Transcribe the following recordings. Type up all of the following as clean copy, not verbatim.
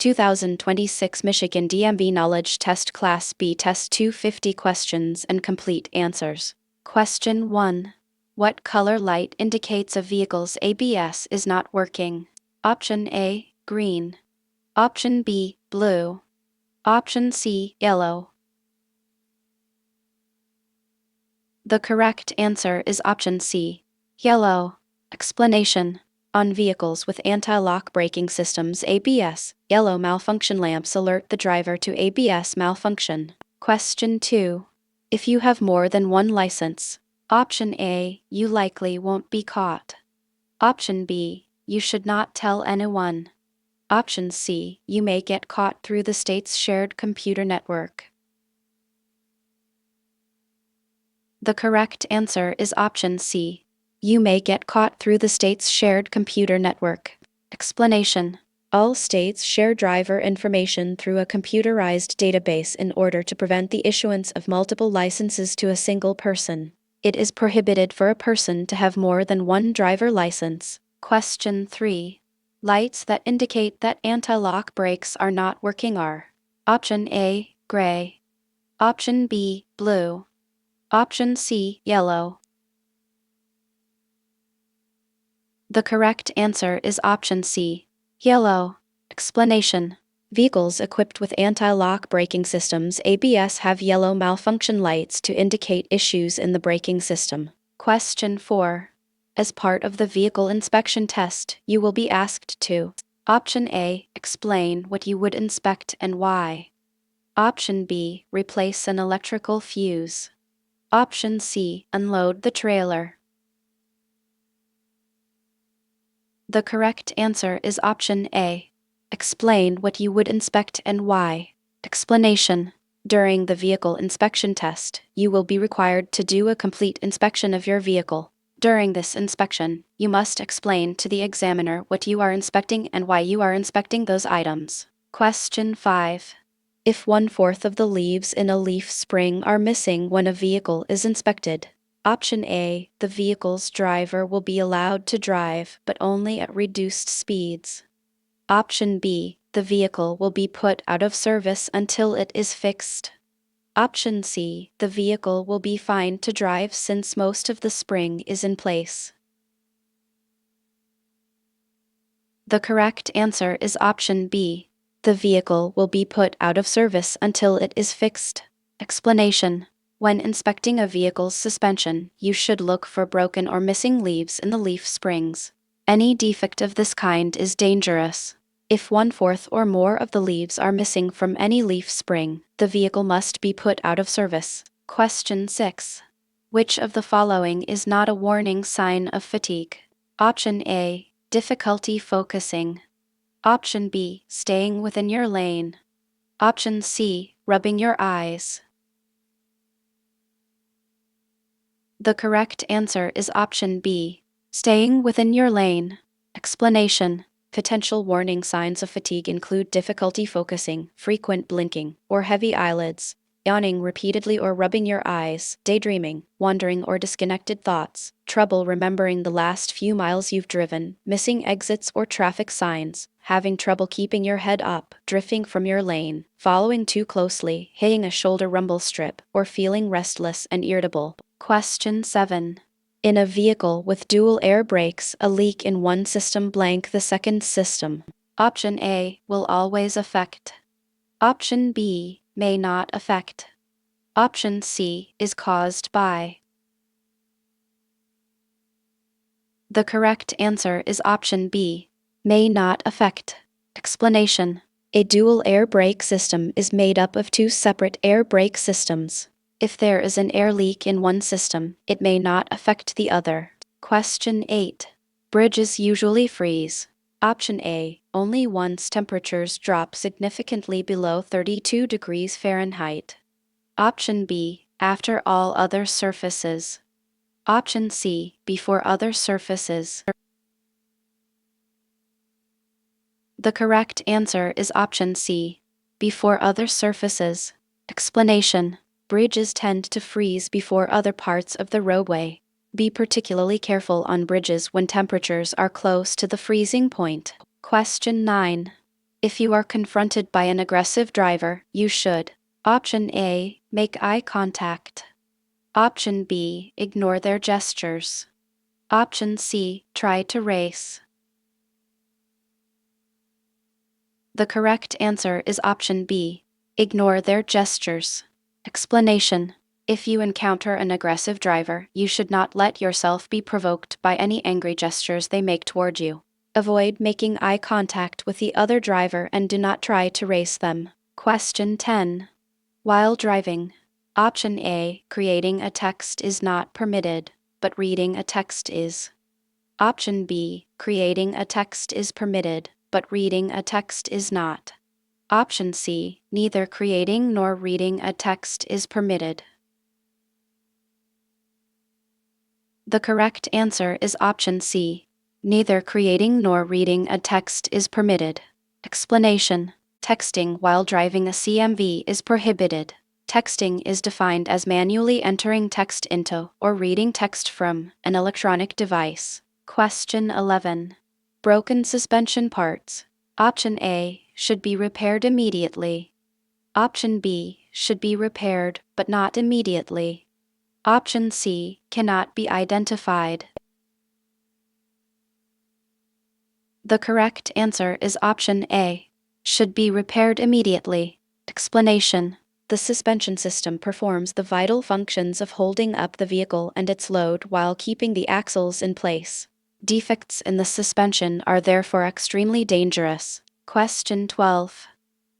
2026 Michigan DMV Knowledge Test Class B Test 250 Questions and Complete Answers. Question 1. What color light indicates a vehicle's ABS is not working? Option A, green. Option B, blue. Option C, yellow. The correct answer is option C, yellow. Explanation. On vehicles with anti-lock braking systems ABS, yellow malfunction lamps alert the driver to ABS malfunction. Question 2. If you have more than one license, option A, you likely won't be caught. Option B, you should not tell anyone. Option C, you may get caught through the state's shared computer network. The correct answer is option C. You may get caught through the state's shared computer network. Explanation. All states share driver information through a computerized database in order to prevent the issuance of multiple licenses to a single person. It is prohibited for a person to have more than one driver license. Question 3. Lights that indicate that anti-lock brakes are not working are: option A, gray. Option B, blue. Option C, yellow. The correct answer is option C, yellow. Explanation. Vehicles equipped with anti-lock braking systems ABS have yellow malfunction lights to indicate issues in the braking system. Question 4. As part of the vehicle inspection test, you will be asked to: option A, explain what you would inspect and why. Option B, replace an electrical fuse. Option C, unload the trailer. The correct answer is option A. Explain what you would inspect and why. Explanation. During the vehicle inspection test, you will be required to do a complete inspection of your vehicle. During this inspection, you must explain to the examiner what you are inspecting and why you are inspecting those items. Question 5. If 1/4 of the leaves in a leaf spring are missing when a vehicle is inspected, option A, the vehicle's driver will be allowed to drive, but only at reduced speeds. Option B, the vehicle will be put out of service until it is fixed. Option C, the vehicle will be fine to drive since most of the spring is in place. The correct answer is option B. The vehicle will be put out of service until it is fixed. Explanation. When inspecting a vehicle's suspension, you should look for broken or missing leaves in the leaf springs. Any defect of this kind is dangerous. If 1/4 or more of the leaves are missing from any leaf spring, the vehicle must be put out of service. Question 6. Which of the following is not a warning sign of fatigue? Option A, difficulty focusing. Option B, staying within your lane. Option C, rubbing your eyes. The correct answer is option B, staying within your lane. Explanation. Potential warning signs of fatigue include difficulty focusing, frequent blinking, or heavy eyelids, yawning repeatedly or rubbing your eyes, daydreaming, wandering or disconnected thoughts, trouble remembering the last few miles you've driven, missing exits or traffic signs, having trouble keeping your head up, drifting from your lane, following too closely, hitting a shoulder rumble strip, or feeling restless and irritable. Question 7. In a vehicle with dual air brakes, a leak in one system blank the second system. Option A, will always affect. Option B, may not affect. Option C, is caused by. The correct answer is option B, may not affect. Explanation. A dual air brake system is made up of two separate air brake systems. If there is an air leak in one system, it may not affect the other. Question 8. Bridges usually freeze. Option A, only once temperatures drop significantly below 32 degrees Fahrenheit. Option B, after all other surfaces. Option C, before other surfaces. The correct answer is option C, before other surfaces. Explanation. Bridges tend to freeze before other parts of the roadway. Be particularly careful on bridges when temperatures are close to the freezing point. Question 9. If you are confronted by an aggressive driver, you should: Option A, make eye contact. Option B, ignore their gestures. Option C, try to race. The correct answer is option B, ignore their gestures. Explanation: if you encounter an aggressive driver, you should not let yourself be provoked by any angry gestures they make toward you. Avoid making eye contact with the other driver and do not try to race them. Question 10. While driving, option A, creating a text is not permitted, but reading a text is. Option B, creating a text is permitted, but reading a text is not. Option C, neither creating nor reading a text is permitted. The correct answer is option C, neither creating nor reading a text is permitted. Explanation: texting while driving a CMV is prohibited. Texting is defined as manually entering text into or reading text from an electronic device. Question 11. Broken suspension parts. Option A, should be repaired immediately. Option B, should be repaired but not immediately. Option C, cannot be identified. The correct answer is option A, should be repaired immediately. Explanation: the suspension system performs the vital functions of holding up the vehicle and its load while keeping the axles in place. Defects in the suspension are therefore extremely dangerous. Question 12.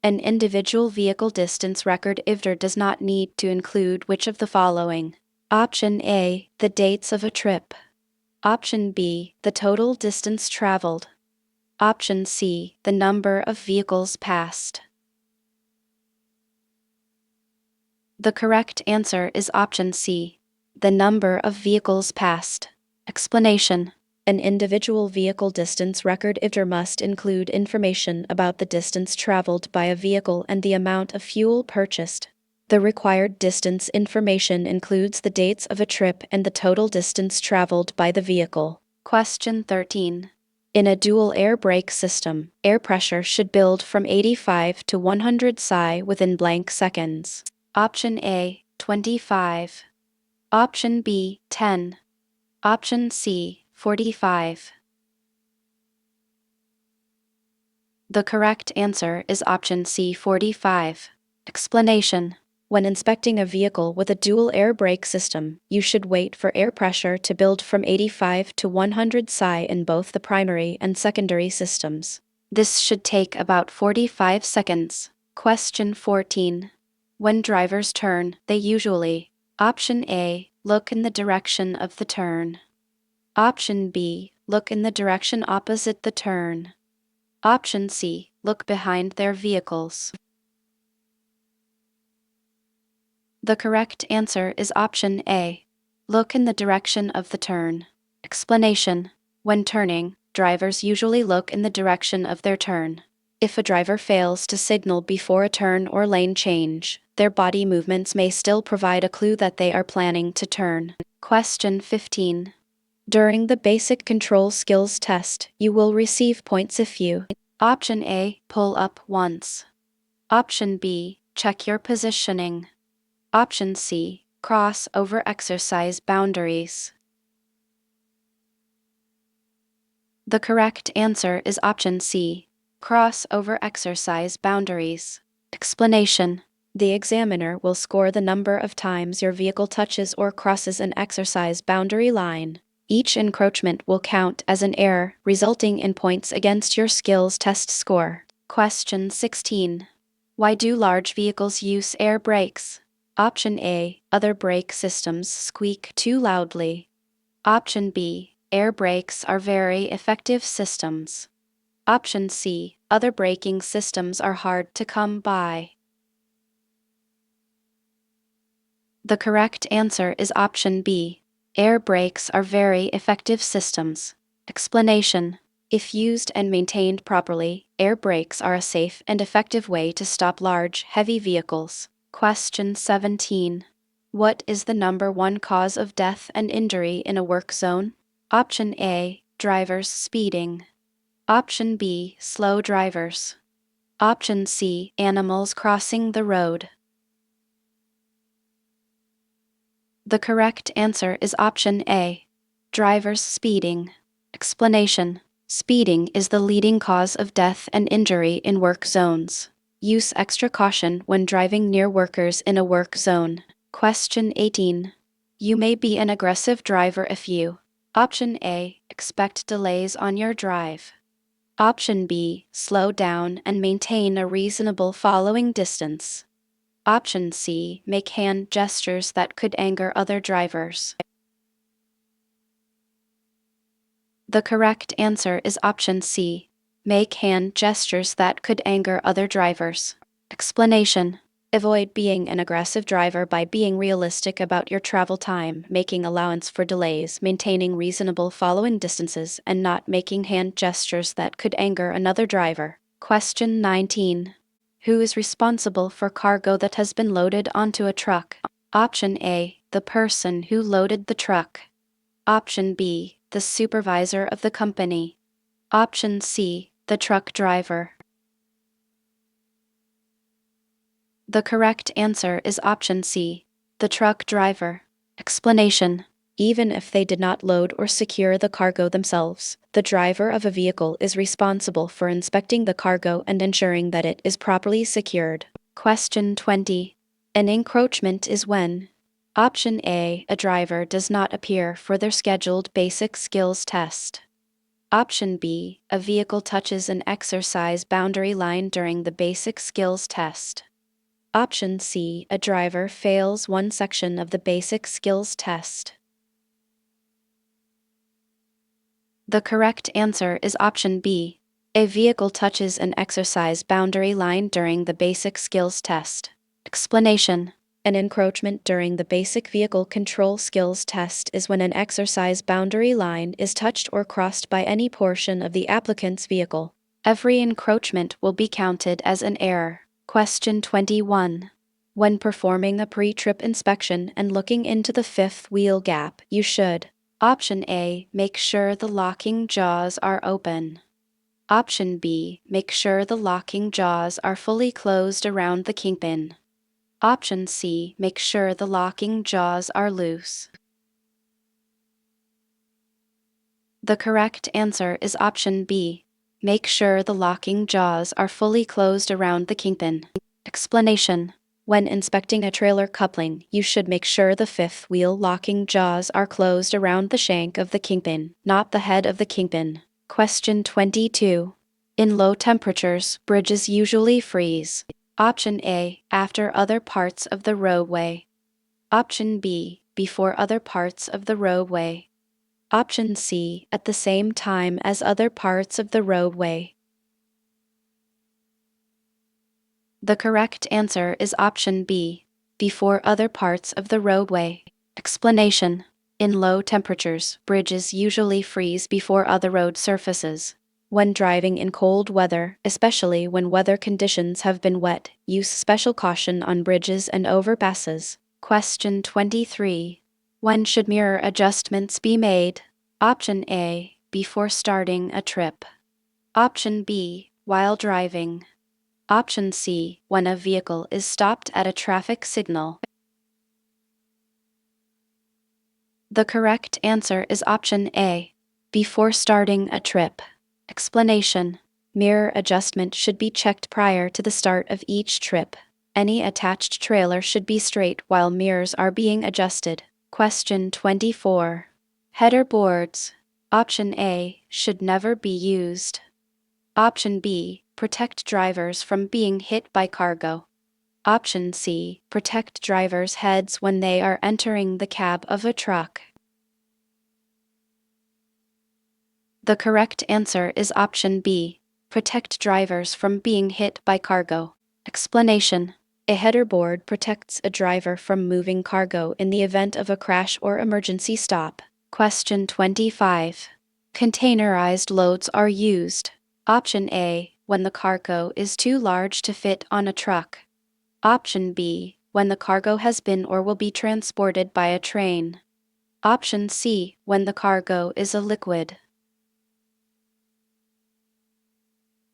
An individual vehicle distance record IVDR does not need to include which of the following? Option A, the dates of a trip. Option B, the total distance traveled. Option C, the number of vehicles passed. The correct answer is option C, the number of vehicles passed. Explanation: an individual vehicle distance record IVDR must include information about the distance traveled by a vehicle and the amount of fuel purchased. The required distance information includes the dates of a trip and the total distance traveled by the vehicle. Question 13. In a dual air brake system, air pressure should build from 85 to 100 psi within blank seconds. Option A, 25. Option B, 10. Option C, 45. The correct answer is option C, 45. Explanation: when inspecting a vehicle with a dual air brake system, you should wait for air pressure to build from 85 to 100 psi in both the primary and secondary systems. This should take about 45 seconds. Question 14. When drivers turn, they usually: Option A, look in the direction of the turn. Option B, look in the direction opposite the turn. Option C, look behind their vehicles. The correct answer is option A, look in the direction of the turn. Explanation: when turning, drivers usually look in the direction of their turn. If a driver fails to signal before a turn or lane change, their body movements may still provide a clue that they are planning to turn. Question 15. During the basic control skills test, you will receive points if you: Option A, pull up once. Option B, check your positioning. Option C, cross over exercise boundaries. The correct answer is option C, cross over exercise boundaries. Explanation: the examiner will score the number of times your vehicle touches or crosses an exercise boundary line. Each encroachment will count as an error, resulting in points against your skills test score. Question 16. Why do large vehicles use air brakes? Option A, other brake systems squeak too loudly. Option B, air brakes are very effective systems. Option C, other braking systems are hard to come by. The correct answer is option B, air brakes are very effective systems. Explanation: if used and maintained properly, air brakes are a safe and effective way to stop large, heavy vehicles. Question 17. What is the number one cause of death and injury in a work zone? Option A, drivers speeding. Option B, slow drivers. Option C. Animals crossing the road. The correct answer is option A. Drivers speeding. Explanation. Speeding is the leading cause of death and injury in work zones. Use extra caution when driving near workers in a work zone. Question 18. You may be an aggressive driver if you. Option A. Expect delays on your drive. Option B. Slow down and maintain a reasonable following distance. Option C. Make hand gestures that could anger other drivers. The correct answer is option C. Make hand gestures that could anger other drivers. Explanation. Avoid being an aggressive driver by being realistic about your travel time, making allowance for delays, maintaining reasonable following distances, and not making hand gestures that could anger another driver. Question 19. Who is responsible for cargo that has been loaded onto a truck? Option A. The person who loaded the truck. Option B. The supervisor of the company. Option C. The truck driver. The correct answer is option C. The truck driver. Explanation. Even if they did not load or secure the cargo themselves, the driver of a vehicle is responsible for inspecting the cargo and ensuring that it is properly secured. Question 20. An encroachment is when? Option A. A driver does not appear for their scheduled basic skills test. Option B. A vehicle touches an exercise boundary line during the basic skills test. Option C. A driver fails one section of the basic skills test. The correct answer is option B. A vehicle touches an exercise boundary line during the basic skills test. Explanation. An encroachment during the basic vehicle control skills test is when an exercise boundary line is touched or crossed by any portion of the applicant's vehicle. Every encroachment will be counted as an error. Question 21. When performing a pre-trip inspection and looking into the fifth wheel gap, you should: Option A. Make sure the locking jaws are open. Option B. Make sure the locking jaws are fully closed around the kingpin. Option C. Make sure the locking jaws are loose. The correct answer is option B. Make sure the locking jaws are fully closed around the kingpin. Explanation. When inspecting a trailer coupling, you should make sure the fifth wheel locking jaws are closed around the shank of the kingpin, not the head of the kingpin. Question 22. In low temperatures, bridges usually freeze. Option A. After other parts of the roadway. Option B. Before other parts of the roadway. Option C. At the same time as other parts of the roadway. The correct answer is option B. Before other parts of the roadway. Explanation. In low temperatures, bridges usually freeze before other road surfaces. When driving in cold weather, especially when weather conditions have been wet, use special caution on bridges and overpasses. Question 23. When should mirror adjustments be made? Option A. Before starting a trip. Option B. While driving. Option C. When a vehicle is stopped at a traffic signal. The correct answer is option A. Before starting a trip. Explanation. Mirror adjustment should be checked prior to the start of each trip. Any attached trailer should be straight while mirrors are being adjusted. Question 24. Header boards. Option A. Should never be used. Option B. Protect drivers from being hit by cargo. Option C. Protect drivers' heads when they are entering the cab of a truck. The correct answer is option B. Protect drivers from being hit by cargo. Explanation. A header board protects a driver from moving cargo in the event of a crash or emergency stop. Question 25. Containerized loads are used. Option A. When the cargo is too large to fit on a truck. Option B. When the cargo has been or will be transported by a train. Option C. When the cargo is a liquid.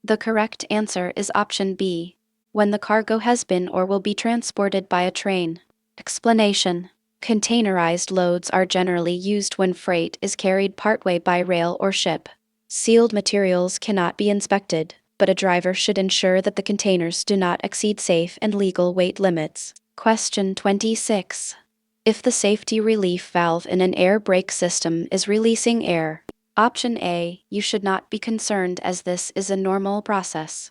The correct answer is option B, when the cargo has been or will be transported by a train. Explanation. Containerized loads are generally used when freight is carried partway by rail or ship. Sealed materials cannot be inspected, but a driver should ensure that the containers do not exceed safe and legal weight limits. Question 26. If the safety relief valve in an air brake system is releasing air, option A, you should not be concerned as this is a normal process.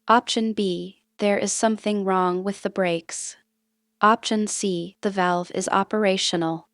Option B, there is something wrong with the brakes. Option C, the valve is operational.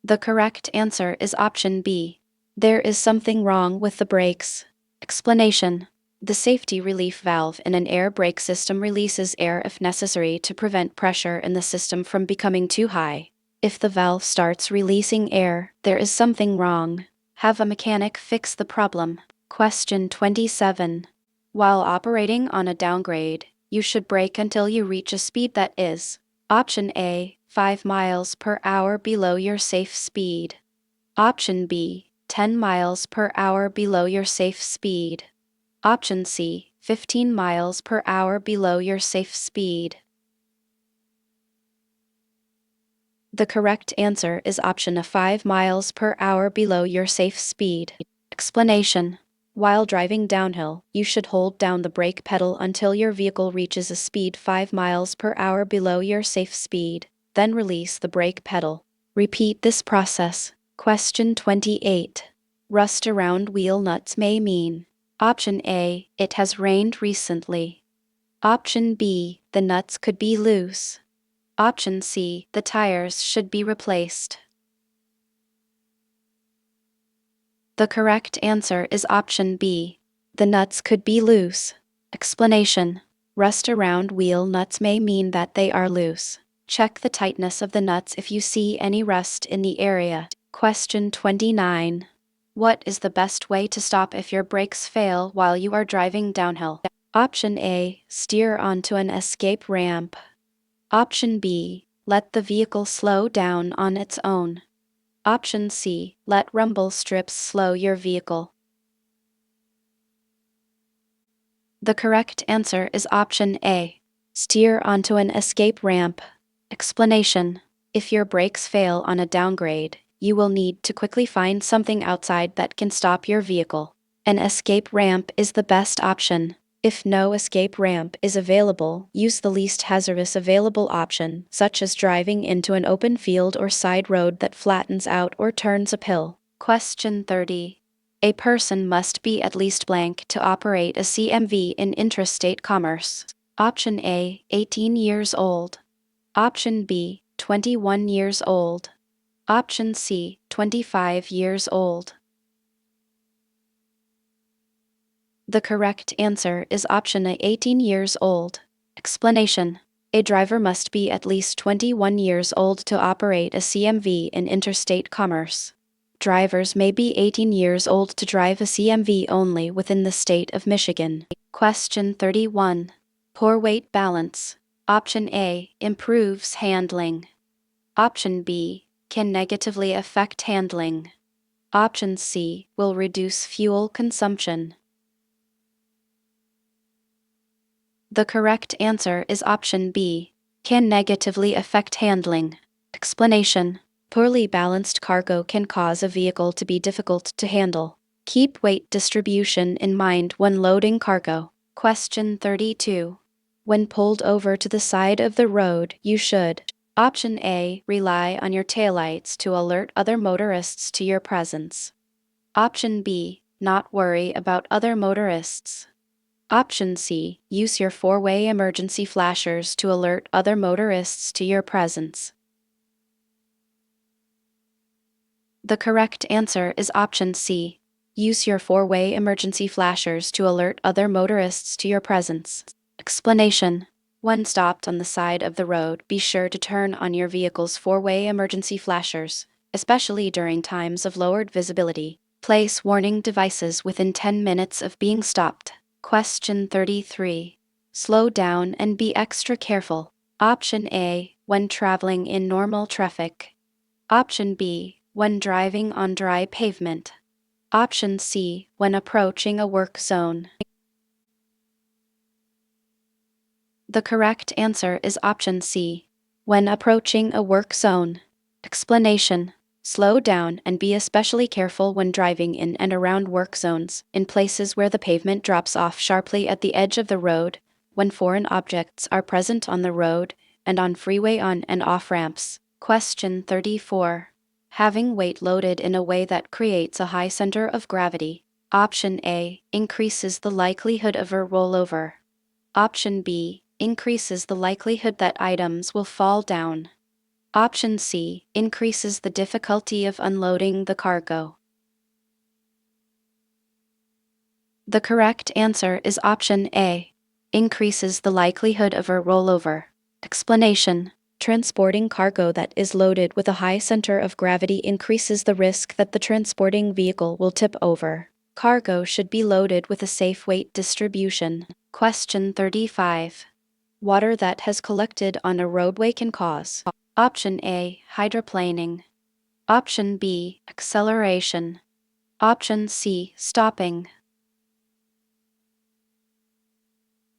The correct answer is option B. There is something wrong with the brakes. Explanation. The safety relief valve in an air brake system releases air if necessary to prevent pressure in the system from becoming too high. If the valve starts releasing air, there is something wrong. Have a mechanic fix the problem. Question 27. While operating on a downgrade, you should brake until you reach a speed that is option A, 5 miles per hour below your safe speed. Option B, 10 miles per hour below your safe speed. Option C, 15 miles per hour below your safe speed. The correct answer is option A, 5 miles per hour below your safe speed. Explanation. While driving downhill, you should hold down the brake pedal until your vehicle reaches a speed 5 miles per hour below your safe speed, then release the brake pedal. Repeat this process. Question 28. Rust around wheel nuts may mean option A, it has rained recently. Option B, the nuts could be loose. Option C, the tires should be replaced. The correct answer is option B. The nuts could be loose. Explanation. Rust around wheel nuts may mean that they are loose. Check the tightness of the nuts if you see any rust in the area. Question 29. What is the best way to stop if your brakes fail while you are driving downhill? Option A, steer onto an escape ramp. Option B, let the vehicle slow down on its own. Option C, let rumble strips slow your vehicle. The correct answer is option A, steer onto an escape ramp. Explanation. If your brakes fail on a downgrade, you will need to quickly find something outside that can stop your vehicle. An escape ramp is the best option. If no escape ramp is available, use the least hazardous available option, such as driving into an open field or side road that flattens out or turns uphill. Question 30. A person must be at least blank to operate a CMV in intrastate commerce. Option A, 18 years old. Option B, 21 years old. Option C, 25 years old. The correct answer is option A, 18 years old. Explanation. A driver must be at least 21 years old to operate a CMV in interstate commerce. Drivers may be 18 years old to drive a CMV only within the state of Michigan. Question 31. Poor weight balance. Option A, improves handling. Option B, can negatively affect handling. Option C, will reduce fuel consumption. The correct answer is option B, can negatively affect handling. Explanation. Poorly balanced cargo can cause a vehicle to be difficult to handle. Keep weight distribution in mind when loading cargo. Question 32. When pulled over to the side of the road, you should option A, rely on your taillights to alert other motorists to your presence. Option B, not worry about other motorists. Option C, use your four-way emergency flashers to alert other motorists to your presence. The correct answer is option C. Use your four-way emergency flashers to alert other motorists to your presence. Explanation. When stopped on the side of the road, be sure to turn on your vehicle's four-way emergency flashers, especially during times of lowered visibility. Place warning devices within 10 minutes of being stopped. Question 33. Slow down and be extra careful. Option A, when traveling in normal traffic. Option B, when driving on dry pavement. Option C, when approaching a work zone. The correct answer is option C, when approaching a work zone. Explanation: slow down and be especially careful when driving in and around work zones, in places where the pavement drops off sharply at the edge of the road, when foreign objects are present on the road, and on freeway on and off ramps. Question 34. Having weight loaded in a way that creates a high center of gravity. Option A, increases the likelihood of a rollover. Option B, increases the likelihood that items will fall down. Option C, increases the difficulty of unloading the cargo. The correct answer is option A, increases the likelihood of a rollover. Explanation: transporting cargo that is loaded with a high center of gravity increases the risk that the transporting vehicle will tip over. Cargo should be loaded with a safe weight distribution. Question 35. Water that has collected on a roadway can cause: Option A, hydroplaning. Option B, acceleration. Option C, stopping.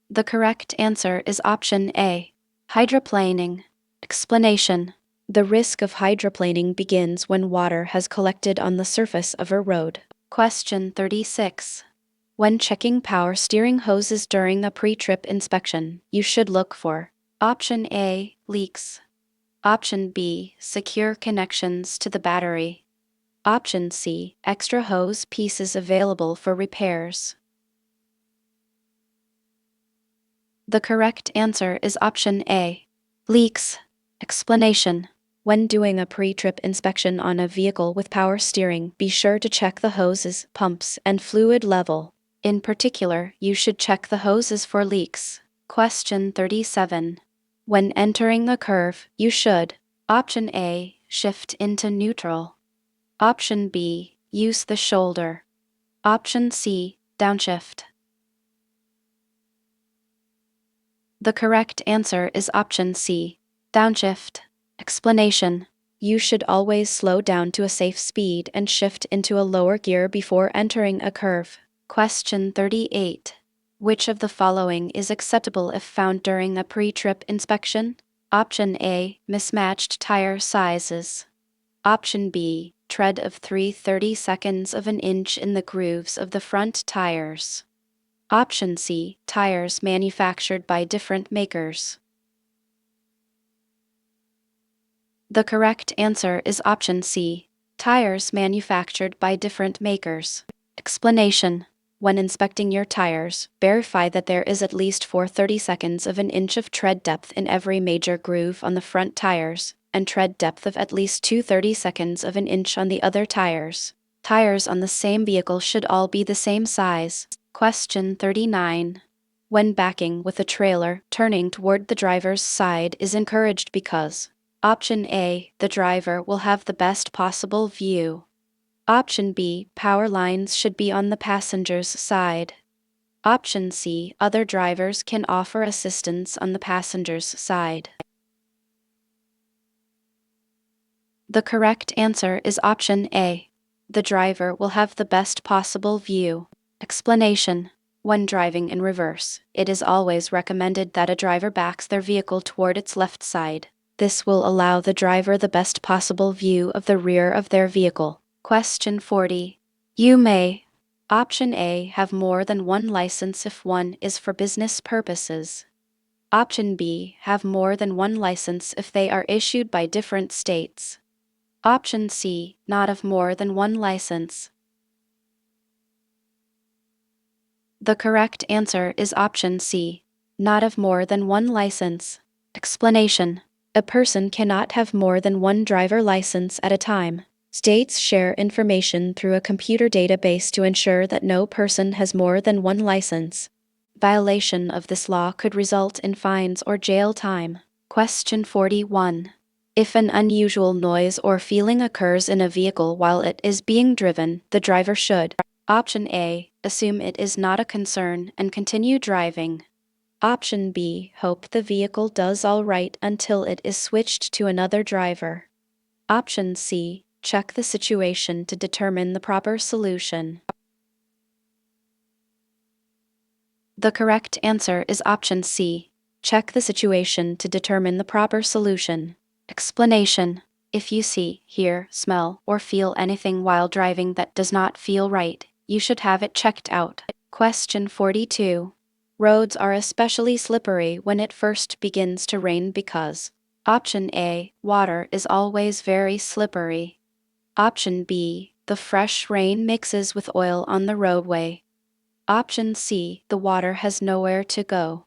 The correct answer is option A, hydroplaning. Explanation: the risk of hydroplaning begins when water has collected on the surface of a road. Question 36. When checking power steering hoses during a pre-trip inspection, you should look for: Option A, leaks. Option B, secure connections to the battery. Option C, extra hose pieces available for repairs. The correct answer is option A, leaks. Explanation: when doing a pre-trip inspection on a vehicle with power steering, be sure to check the hoses, pumps, and fluid level. In particular, you should check the hoses for leaks. Question 37. When entering a curve, you should: Option A, shift into neutral. Option B, use the shoulder. Option C, downshift. The correct answer is option C, downshift. Explanation: you should always slow down to a safe speed and shift into a lower gear before entering a curve. Question 38. Which of the following is acceptable if found during a pre-trip inspection? Option A, mismatched tire sizes. Option B, tread of 3/32 of an inch in the grooves of the front tires. Option C, tires manufactured by different makers. The correct answer is option C, tires manufactured by different makers. Explanation: when inspecting your tires, verify that there is at least 4/32 of an inch of tread depth in every major groove on the front tires, and tread depth of at least 2/32 of an inch on the other tires. Tires on the same vehicle should all be the same size. Question 39. When backing with a trailer, turning toward the driver's side is encouraged because: Option A, the driver will have the best possible view. Option B, power lines should be on the passenger's side. Option C, other drivers can offer assistance on the passenger's side. The correct answer is option A, the driver will have the best possible view. Explanation: when driving in reverse, it is always recommended that a driver backs their vehicle toward its left side. This will allow the driver the best possible view of the rear of their vehicle. Question 40. You may: Option A, have more than one license if one is for business purposes. Option B, have more than one license if they are issued by different states. Option C, not have more than one license. The correct answer is option C, not have more than one license. Explanation: a person cannot have more than one driver license at a time. States share information through a computer database to ensure that no person has more than one license. Violation of this law could result in fines or jail time. Question 41. If an unusual noise or feeling occurs in a vehicle while it is being driven, the driver should: Option A, assume it is not a concern and continue driving. Option B, hope the vehicle does all right until it is switched to another driver. Option C, check the situation to determine the proper solution. The correct answer is option C. Check the situation to determine the proper solution. Explanation. If you see, hear, smell, or feel anything while driving that does not feel right, you should have it checked out. Question 42. Roads are especially slippery when it first begins to rain because option A. Water is always very slippery. Option B. The fresh rain mixes with oil on the roadway. Option C. The water has nowhere to go.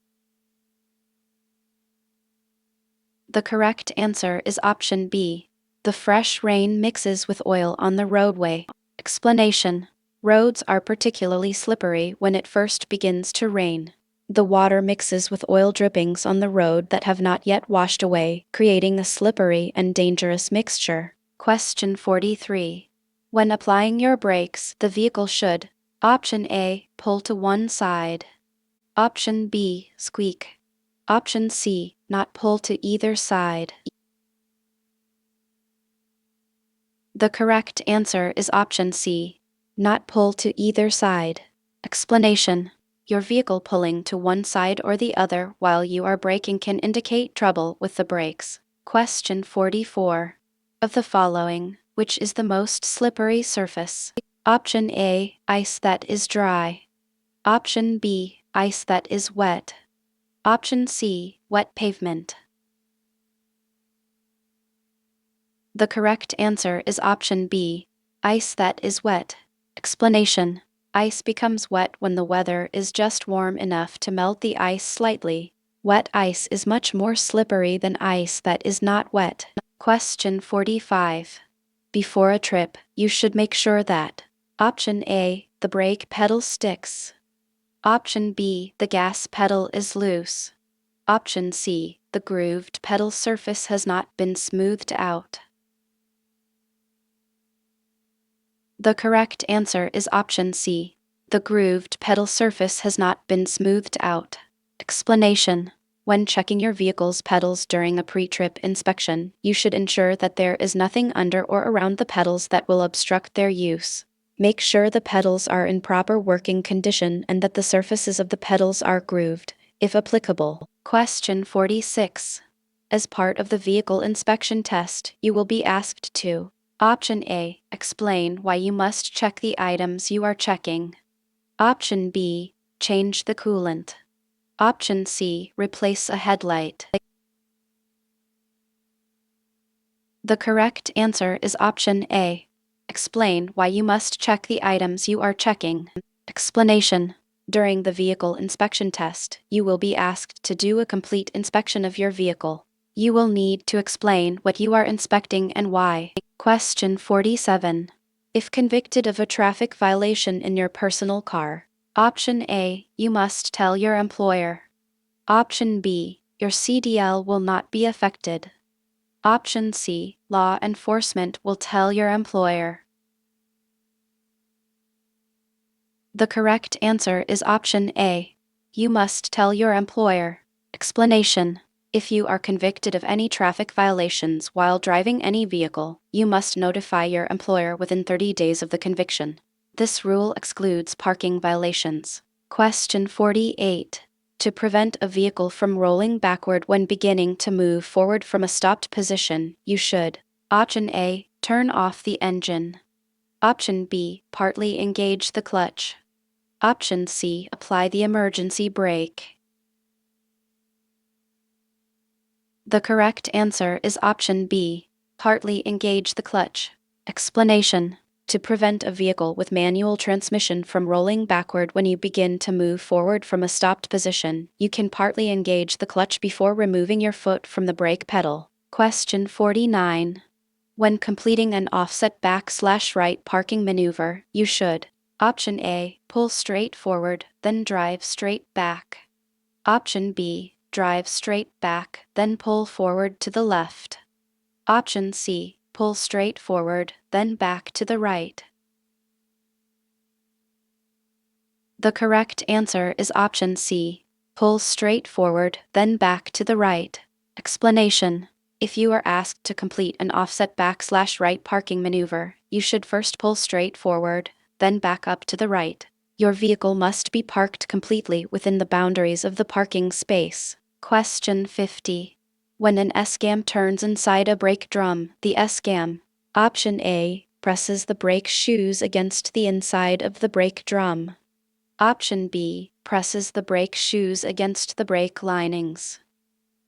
The correct answer is option B. The fresh rain mixes with oil on the roadway. Explanation. Roads are particularly slippery when it first begins to rain. The water mixes with oil drippings on the road that have not yet washed away, creating a slippery and dangerous mixture. Question 43. When applying your brakes, the vehicle should option A. Pull to one side. Option B. Squeak. Option C. Not pull to either side. The correct answer is option C. Not pull to either side. Explanation. Your vehicle pulling to one side or the other while you are braking can indicate trouble with the brakes. Question 44. Of the following, which is the most slippery surface? Option A. Ice that is dry. Option B. Ice that is wet. Option C. Wet pavement. The correct answer is option B. Ice that is wet. Explanation. Ice becomes wet when the weather is just warm enough to melt the ice slightly. Wet ice is much more slippery than ice that is not wet. Question 45. Before a trip, you should make sure that option A. The brake pedal sticks. Option B. The gas pedal is loose. Option C. The grooved pedal surface has not been smoothed out. The correct answer is option C. The grooved pedal surface has not been smoothed out. Explanation. When checking your vehicle's pedals during a pre-trip inspection, you should ensure that there is nothing under or around the pedals that will obstruct their use. Make sure the pedals are in proper working condition and that the surfaces of the pedals are grooved, if applicable. Question 46. As part of the vehicle inspection test, you will be asked to option A. Explain why you must check the items you are checking. Option B. Change the coolant. Option C. Replace a headlight. The correct answer is option A. Explain why you must check the items you are checking. Explanation. During the vehicle inspection test, you will be asked to do a complete inspection of your vehicle. You will need to explain what you are inspecting and why. Question 47. If convicted of a traffic violation in your personal car, option A. You must tell your employer. Option B. Your CDL will not be affected. Option C. Law enforcement will tell your employer. The correct answer is option A. You must tell your employer. Explanation. If you are convicted of any traffic violations while driving any vehicle, you must notify your employer within 30 days of the conviction. This rule excludes parking violations. Question 48. To prevent a vehicle from rolling backward when beginning to move forward from a stopped position, you should option A. Turn off the engine. Option B. Partly engage the clutch. Option C. Apply the emergency brake. The correct answer is option B. Partly engage the clutch. Explanation. To prevent a vehicle with manual transmission from rolling backward when you begin to move forward from a stopped position, you can partly engage the clutch before removing your foot from the brake pedal. Question 49. When completing an offset back/right parking maneuver, you should option A. Pull straight forward, then drive straight back. Option B. Drive straight back, then pull forward to the left. Option C. Pull straight forward, then back to the right. The correct answer is option C. Pull straight forward, then back to the right. Explanation. If you are asked to complete an offset /right parking maneuver, you should first pull straight forward, then back up to the right. Your vehicle must be parked completely within the boundaries of the parking space. Question 50. When an S-gam turns inside a brake drum, the S-gam, option A, presses the brake shoes against the inside of the brake drum. Option B, presses the brake shoes against the brake linings.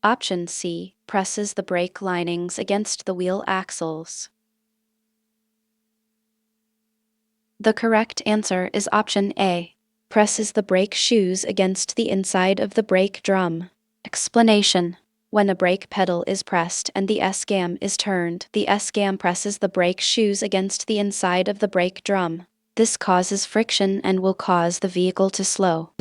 Option C, presses the brake linings against the wheel axles. The correct answer is option A, presses the brake shoes against the inside of the brake drum. Explanation. When a brake pedal is pressed and the S-gam is turned, the S-gam presses the brake shoes against the inside of the brake drum. This causes friction and will cause the vehicle to slow.